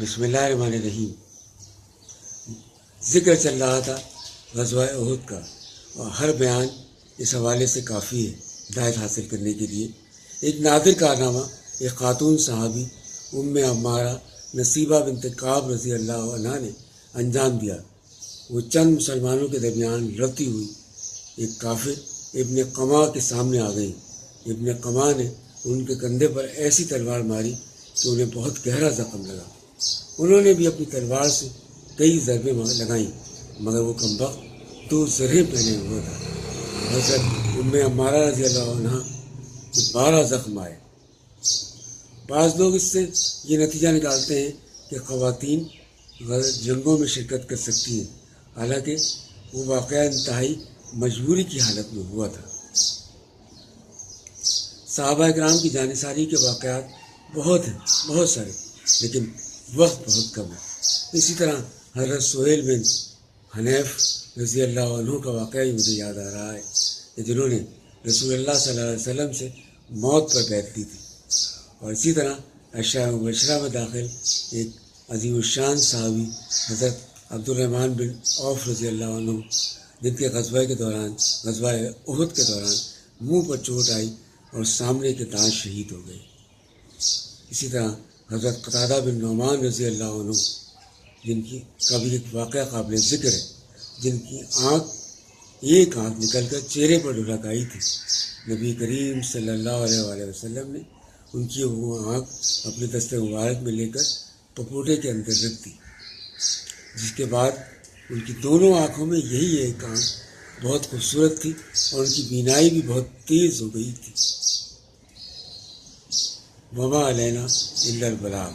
بسم اللہ الرحمن الرحیم۔ ذکر چل رہا تھا غزوہ احد کا، اور ہر بیان اس حوالے سے کافی ہے ہدایت حاصل کرنے کے لیے۔ ایک نادر کارنامہ ایک خاتون صحابی ام عمارہ نصیبہ بنت کعب رضی اللہ عنہ نے انجام دیا۔ وہ چند مسلمانوں کے درمیان لڑتی ہوئی ایک کافر ابن قما کے سامنے آ گئی۔ ابن قما نے ان کے کندھے پر ایسی تلوار ماری کہ انہیں بہت گہرا زخم لگا۔ انہوں نے بھی اپنی تلوار سے کئی ضربیں لگائیں، مگر وہ کمبخت 2 زرہیں پہنے ہوا تھا۔ حضرت ام عمارہ رضی اللہ عنہ کے 12 زخم آئے۔ بعض لوگ اس سے یہ نتیجہ نکالتے ہیں کہ خواتین جنگوں میں شرکت کر سکتی ہیں، حالانکہ وہ واقعہ انتہائی مجبوری کی حالت میں ہوا تھا۔ صحابہ کرام کی جانثاری کے واقعات بہت ہیں، بہت سارے، لیکن وقت بہت کم ہے۔ اسی طرح حضرت سہیل بن حنیف رضی اللہ عنہ کا واقعہ ہی مجھے یاد آ رہا ہے کہ جنہوں نے رسول اللہ صلی اللہ علیہ وسلم سے موت پر بیعت لی تھی۔ اور اسی طرح عشرہ مبشرہ میں داخل ایک عظیم الشان صحابی حضرت عبد الرحمن بن عوف رضی اللہ عنہ، جن کے غزوہ احد کے دوران منہ پر چوٹ آئی اور سامنے کے دانت شہید ہو گئے۔ اسی طرح حضرت قتادہ بن نعمان رضی اللہ عنہ، جن کی کا بھی ایک واقعہ قابل ذکر ہے، جن کی ایک آنکھ نکل کر چہرے پر ڈھلک آئی تھی۔ نبی کریم صلی اللہ علیہ وسلم نے ان کی وہ آنکھ اپنے دست مبارک میں لے کر پپوٹے کے اندر رکھ دی، جس کے بعد ان کی دونوں آنکھوں میں یہی ایک آنکھ بہت خوبصورت تھی اور ان کی بینائی بھی بہت تیز ہو گئی تھی۔ وما علینا الا البلاغ۔